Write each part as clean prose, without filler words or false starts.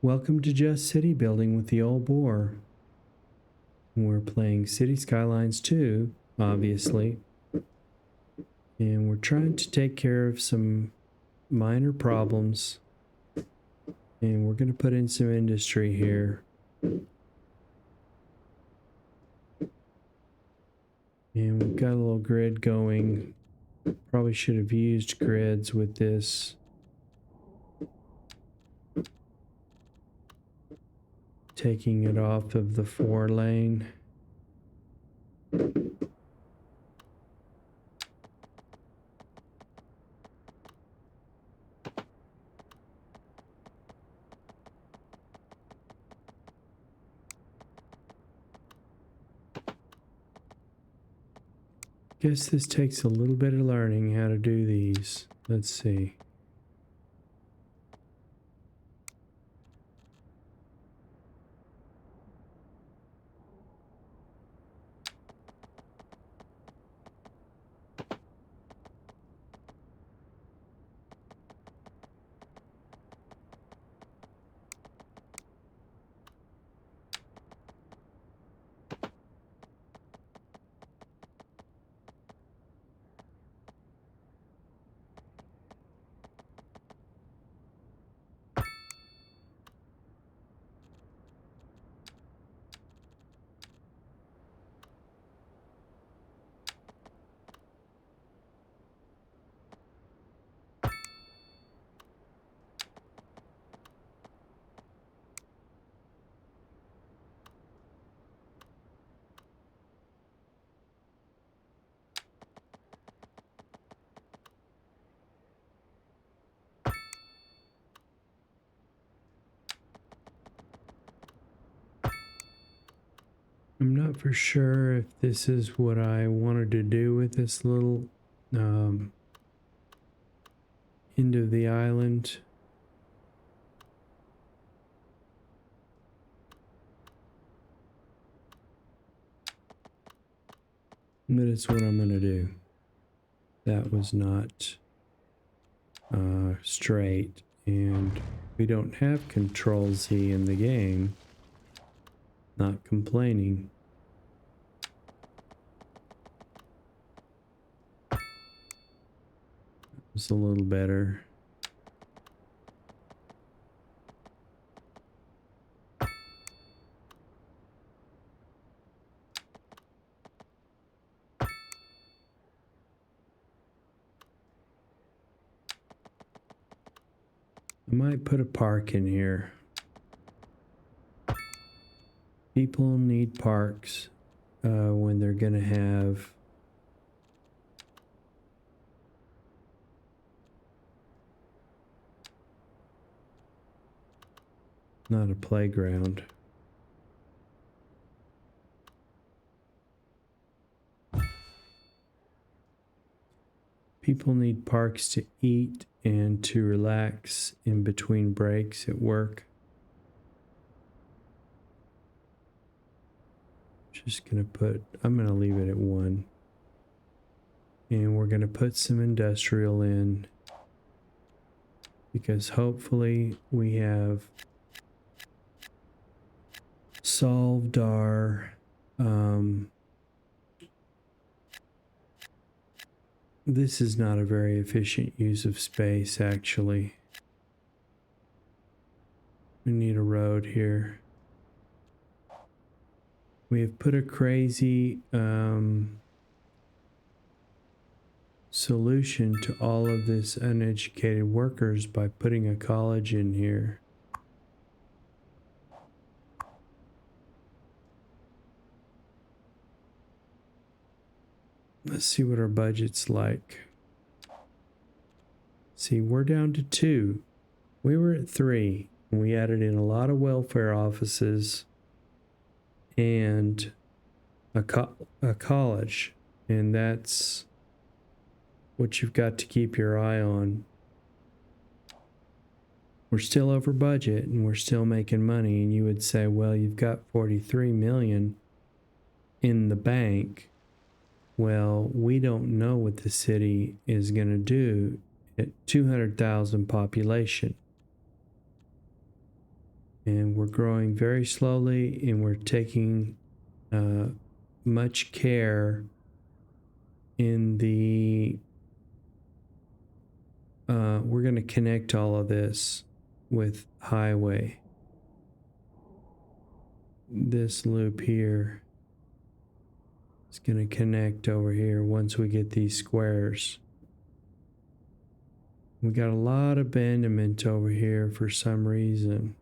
Welcome to Just City Building with the Old Boar. We're playing City Skylines 2, obviously. And we're trying to take care of some minor problems. And we're going to put in some industry here. And we've got a little grid going. Probably should have used grids with this. Taking it off of the 4-lane. Guess this takes a little bit of learning how to do these. Let's see. I'm not for sure if this is what I wanted to do with this little end of the island. But it's what I'm going to do. That was not straight, and we don't have Control Z in the game. Not complaining. It's a little better. I might put a park in here. People need parks when they're going to have not a playground. People need parks to eat and to relax in between breaks at work. Just gonna I'm gonna leave it at 1. And we're gonna put some industrial in because hopefully we have solved our this is not a very efficient use of space, actually. We need a road here. We have put a crazy solution to all of this uneducated workers by putting a college in here. Let's see what our budget's like. See, we're down to 2. We were at 3. And we added in a lot of welfare offices and a college. And that's what you've got to keep your eye on. We're still over budget and we're still making money. And you would say, well, you've got 43 million in the bank. Well, we don't know what the city is going to do at 200,000 population. And we're growing very slowly, and we're taking much care in the we're going to connect all of this with highway. This loop here is going to connect over here once we get these squares. We got a lot of abandonment over here for some reason.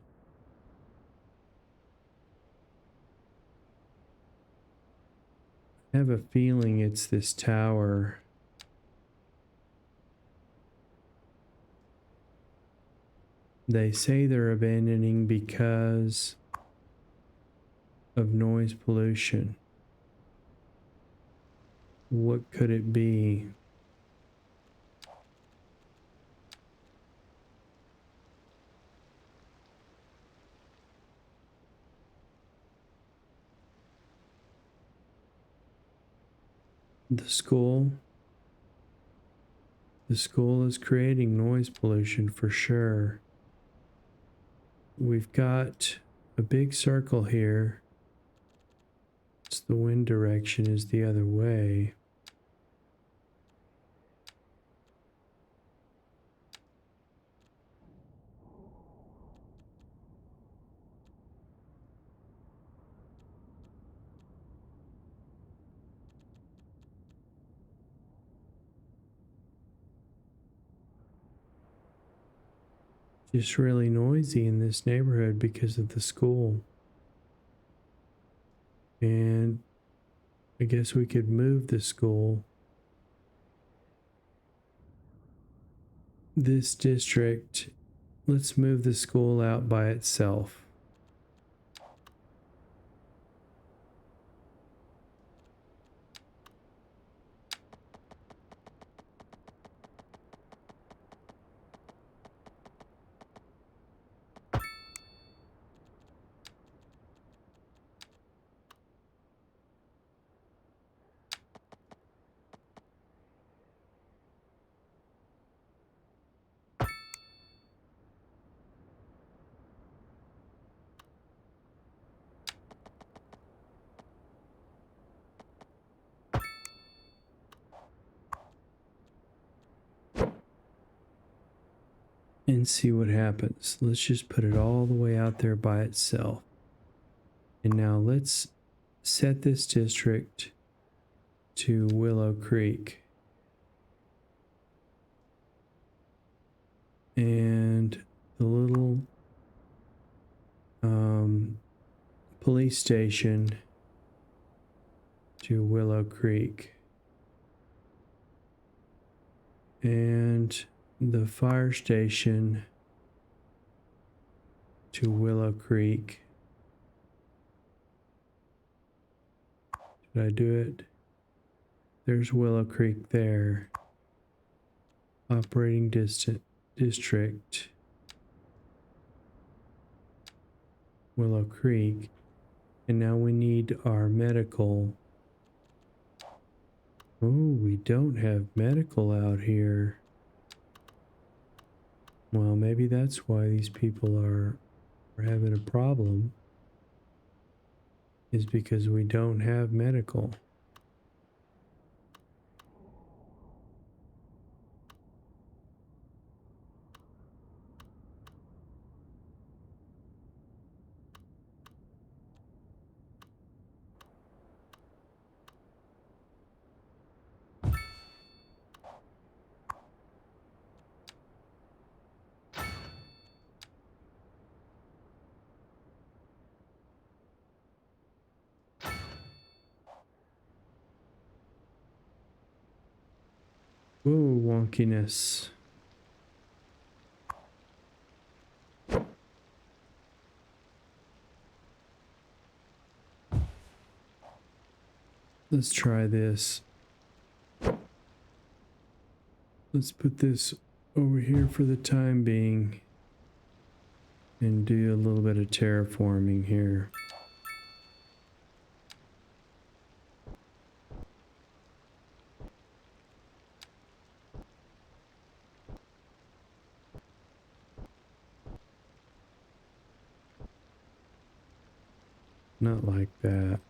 I have a feeling it's this tower. They say they're abandoning because of noise pollution. What could it be? The school. The school is creating noise pollution for sure. We've got a big circle here. It's the wind direction is the other way. Just really noisy in this neighborhood because of the school. And I guess we could move the school. This district, let's move the school out by itself. And see what happens. Let's just put it all the way out there by itself. And now let's set this district to Willow Creek. And the little police station to Willow Creek. And the fire station to Willow Creek. Did I do it? There's Willow Creek there. Operating district. Willow Creek. And now we need our medical. Oh, we don't have medical out here. Well, maybe that's why these people are having a problem. Is because we don't have medical. Whoa, wonkiness. Let's try this. Let's put this over here for the time being and do a little bit of terraforming here. Not like that.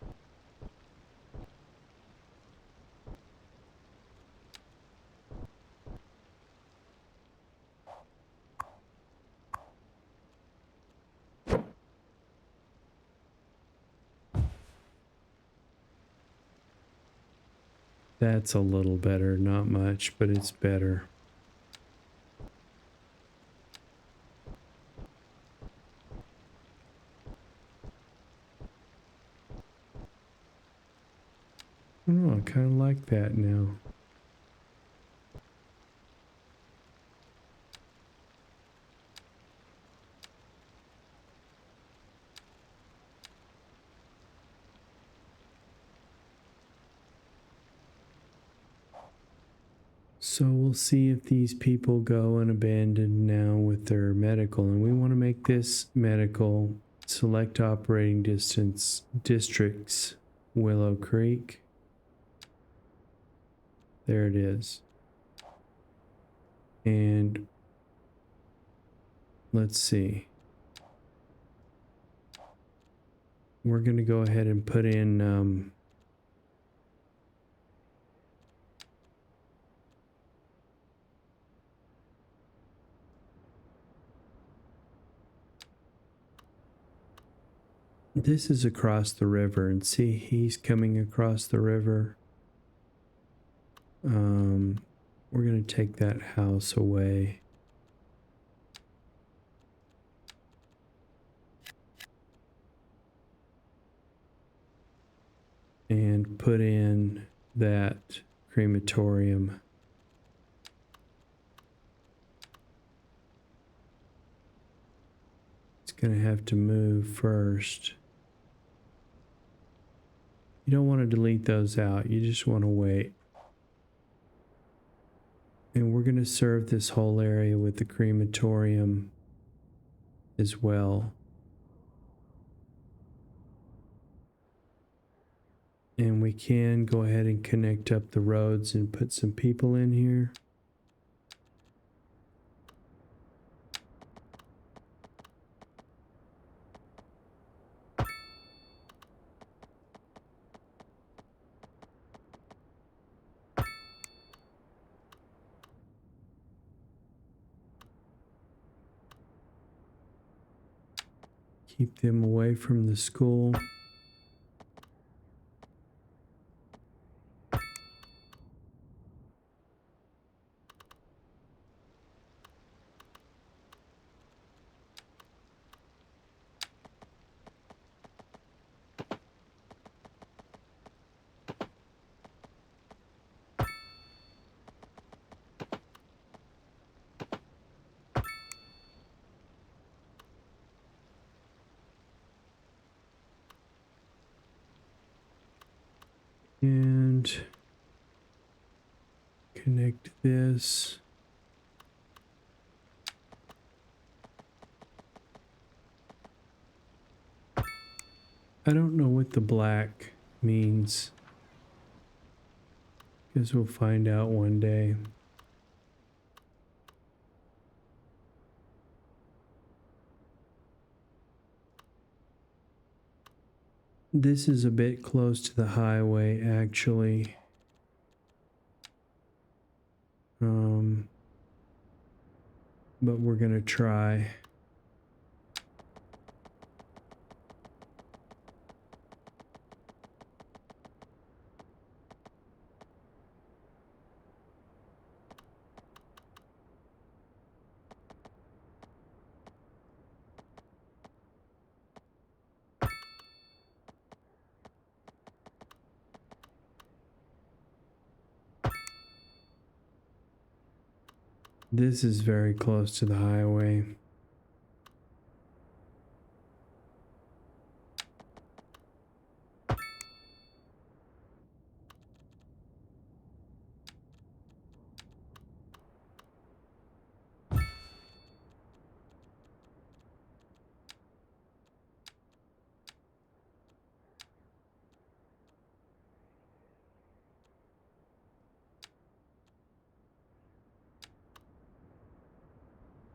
That's a little better, not much, but it's better. Oh, I kind of like that now. So we'll see if these people go unabandoned now with their medical, and we want to make this medical. Select operating distance districts, Willow Creek. There it is. And let's see. We're going to go ahead and put in this is across the river, and see, he's coming across the river. We're going to take that house away. And put in that crematorium. It's going to have to move first. You don't want to delete those out. You just want to wait. And we're going to serve this whole area with the crematorium as well. And we can go ahead and connect up the roads and put some people in here. Keep them away from the school. And connect this. I don't know what the black means. Guess we'll find out one day. This is a bit close to the highway, actually. But we're gonna try. This is very close to the highway.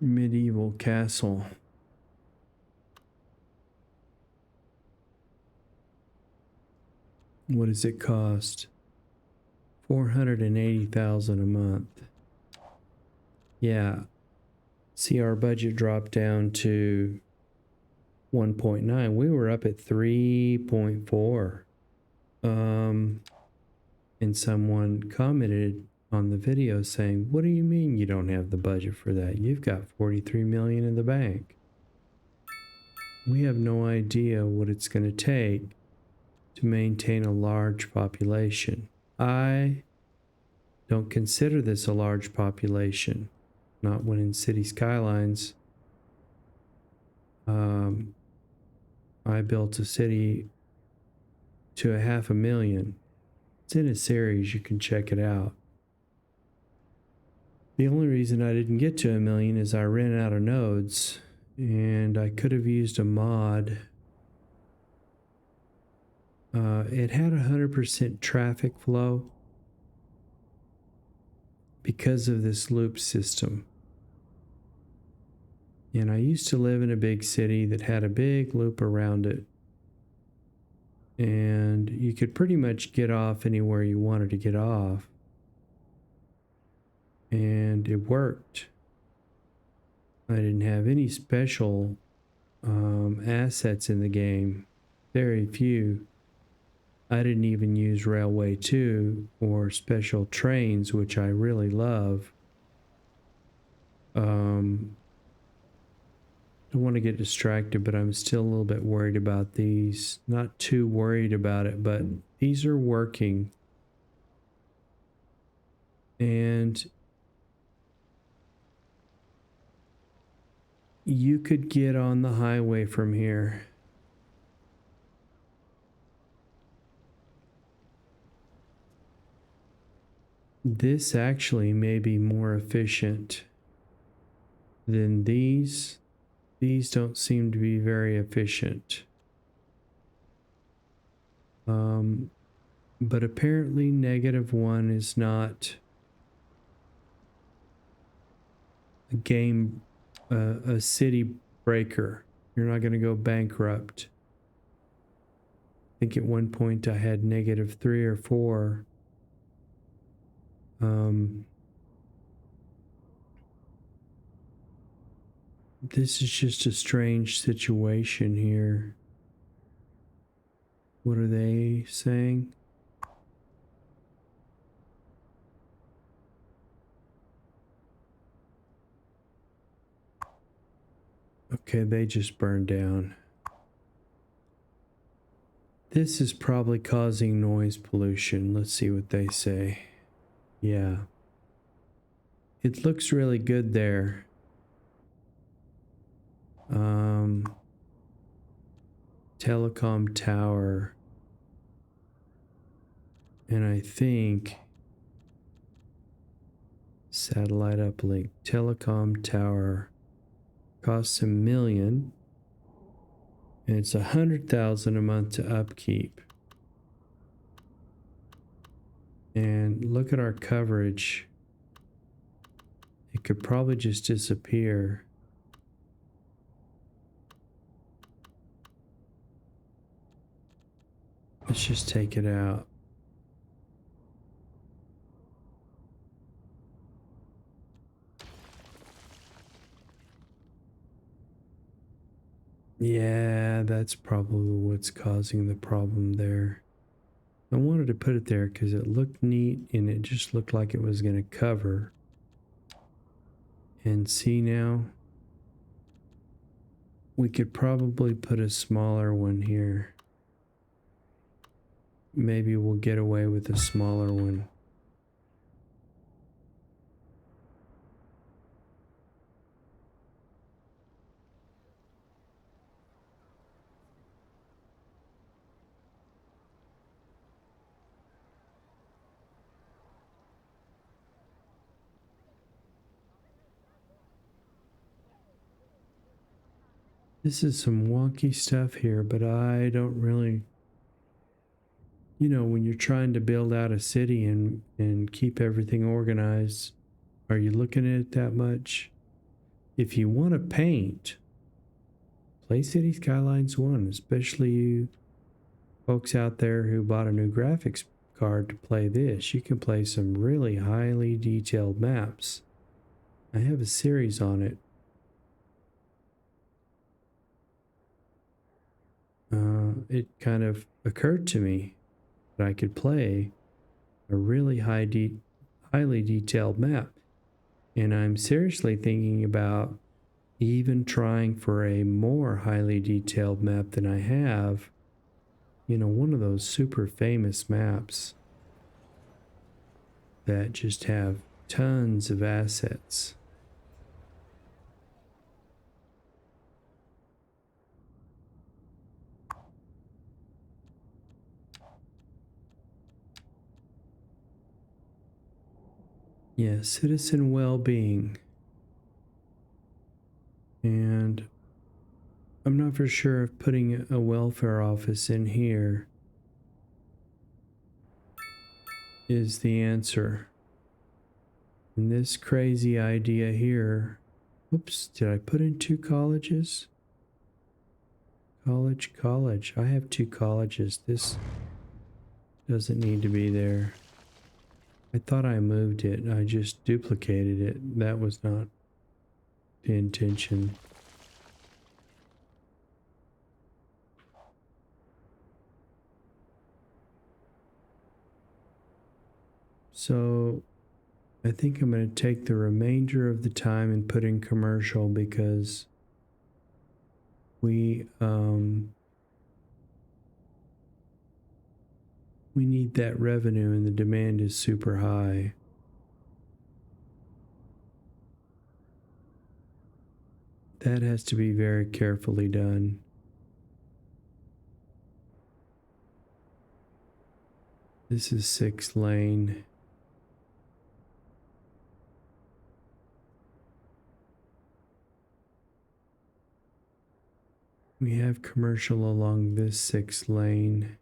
Medieval castle. What does it cost? $480,000 a month. Yeah. See, our budget dropped down to 1.9. We were up at 3.4. And someone commented on the video saying, "What do you mean you don't have the budget for that? You've got 43 million in the bank." We have no idea what it's going to take to maintain a large population. I don't consider this a large population, not when in City Skylines. I built a city to 500,000. It's in a series, you can check it out. The only reason I didn't get to 1 million is I ran out of nodes, and I could have used a mod. It had 100% traffic flow because of this loop system. And I used to live in a big city that had a big loop around it. And you could pretty much get off anywhere you wanted to get off. And it worked. I didn't have any special assets in the game. Very few. I didn't even use Railway 2 or special trains, which I really love. Don't want to get distracted, but I'm still a little bit worried about these. Not too worried about it, but these are working. And you could get on the highway from here. This actually may be more efficient than these. These don't seem to be very efficient. But apparently -1 is not a game, a city breaker. You're not going to go bankrupt. I think at one point I had -3 or 4. This is just a strange situation here. What are they saying? Okay, they just burned down. This is probably causing noise pollution. Let's see what they say. Yeah. It looks really good there. Telecom tower. And I think satellite uplink. Telecom tower costs $1 million. And it's $100,000 a month to upkeep. And look at our coverage. It could probably just disappear. Let's just take it out. Yeah, that's probably what's causing the problem there. I wanted to put it there because it looked neat and it just looked like it was going to cover. And see now, we could probably put a smaller one here. Maybe we'll get away with a smaller one. This is some wonky stuff here, but I don't really, you know, when you're trying to build out a city and keep everything organized, are you looking at it that much? If you want to paint, play City Skylines 1, especially you folks out there who bought a new graphics card to play this, you can play some really highly detailed maps. I have a series on it. It kind of occurred to me that I could play a really highly detailed map. And I'm seriously thinking about even trying for a more highly detailed map than I have. You know, one of those super famous maps that just have tons of assets. Yeah, citizen well-being. And I'm not for sure if putting a welfare office in here is the answer. And this crazy idea here, oops, did I put in 2 colleges? College. I have 2 colleges. This doesn't need to be there. I thought I moved it. I just duplicated it. That was not the intention. So I think I'm going to take the remainder of the time and put in commercial because we need that revenue and the demand is super high. That has to be very carefully done. This is 6 lane. We have commercial along this 6 lane.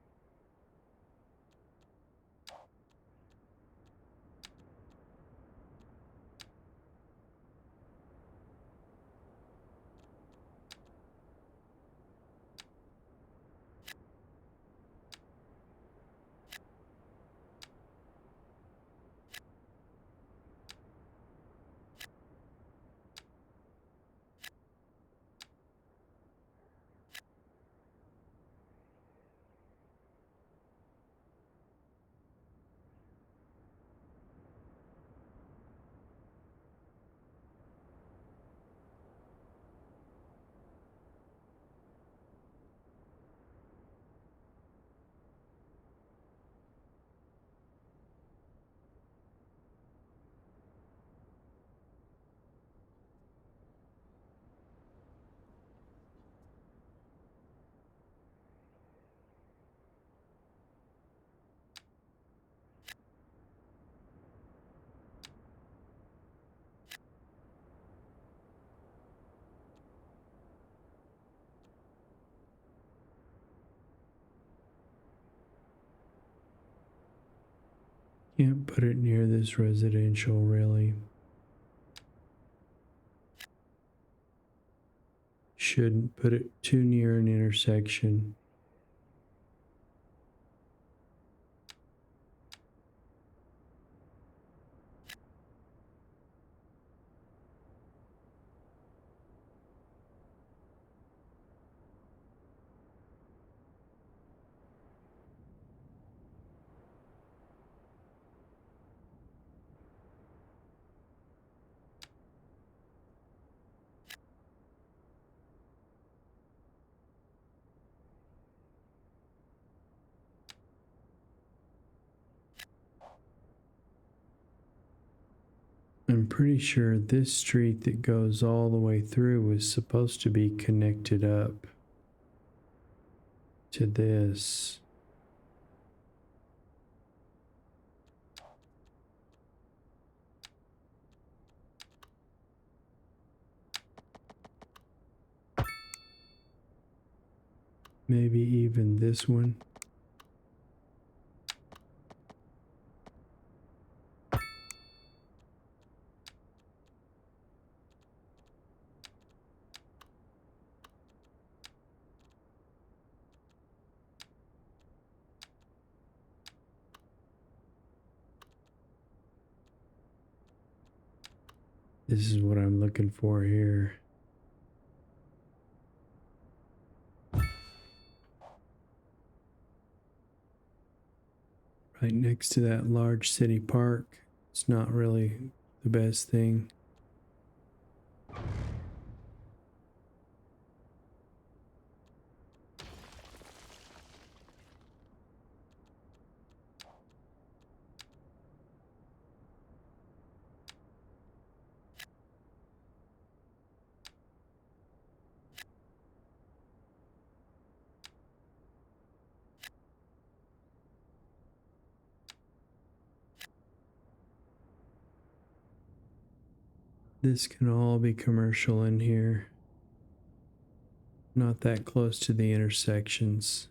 Can't put it near this residential, really. Shouldn't put it too near an intersection. I'm pretty sure this street that goes all the way through was supposed to be connected up to this. Maybe even this one. This is what I'm looking for here. Right next to that large city park. It's not really the best thing. This can all be commercial in here. Not that close to the intersections.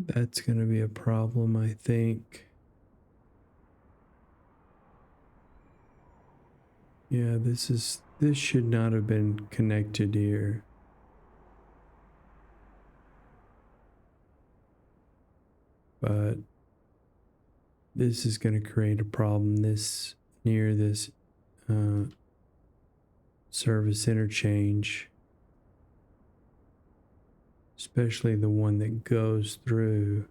That's going to be a problem, I think. Yeah, this should not have been connected here. But this is going to create a problem near this service interchange, especially the one that goes through.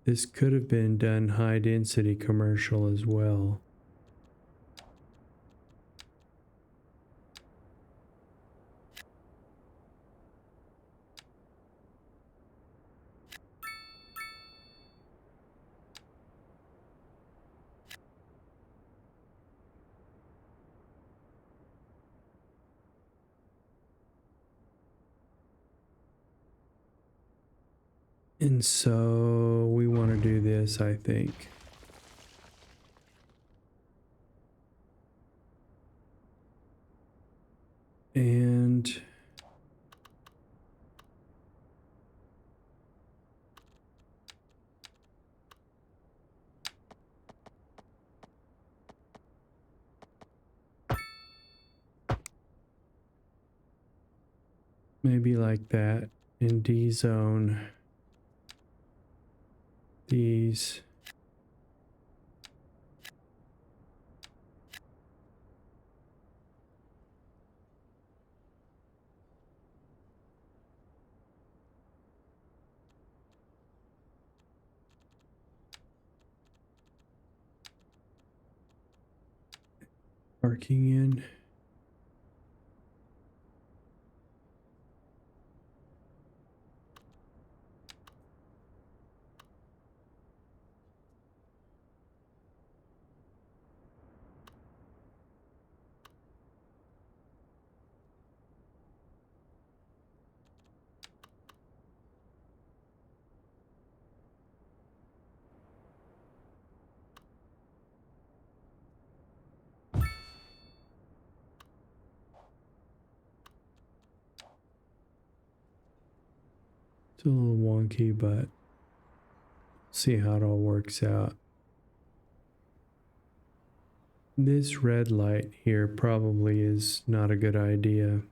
This could have been done high density commercial as well. And so we want to do this, I think. And maybe like that in D zone. These. Parking in. It's a little wonky, but see how it all works out. This red light here probably is not a good idea.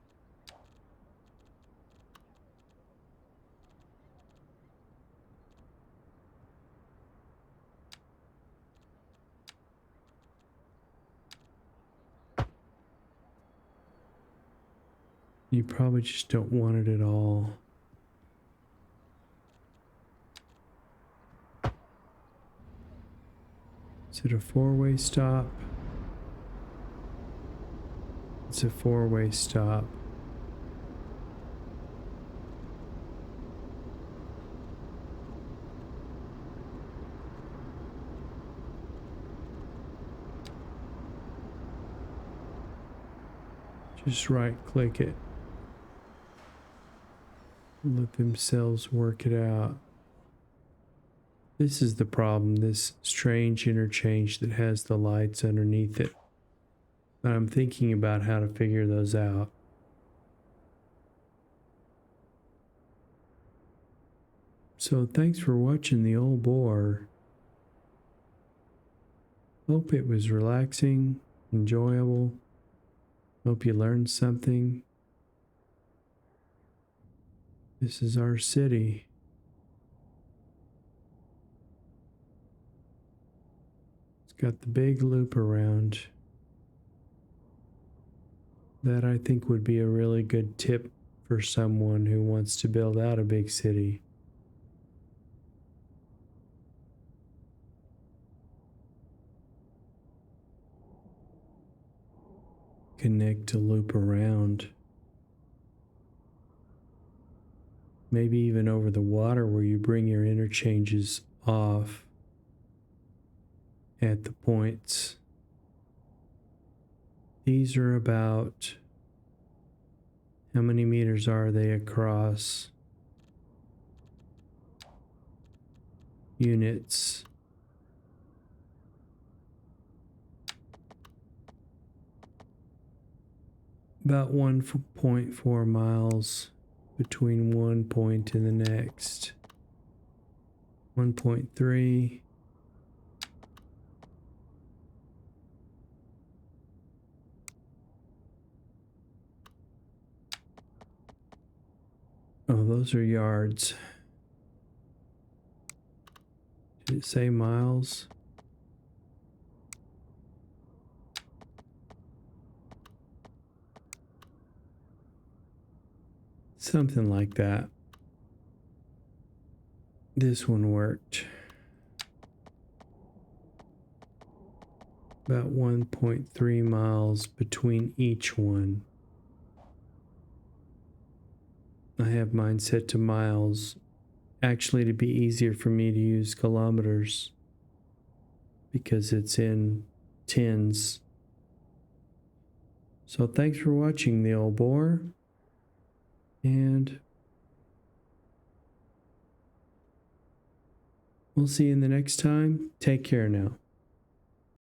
You probably just don't want it at all. Is it a four-way stop? It's a four-way stop. Just right click it. Let themselves work it out. This is the problem, this strange interchange that has the lights underneath it. But I'm thinking about how to figure those out. So thanks for watching the old bore. Hope it was relaxing, enjoyable. Hope you learned something. This is our city. It's got the big loop around. That I think would be a really good tip for someone who wants to build out a big city. Connect to loop around. Maybe even over the water where you bring your interchanges off at the points. These are about, how many meters are they across? Units. About 1.4 miles between one point and the next. 1.3. Oh, those are yards. Did it say miles? Something like that. This one worked. About 1.3 miles between each one. I have mine set to miles, actually to be easier for me to use kilometers because it's in tens. So thanks for watching the old bore, and we'll see you in the next time. Take care now.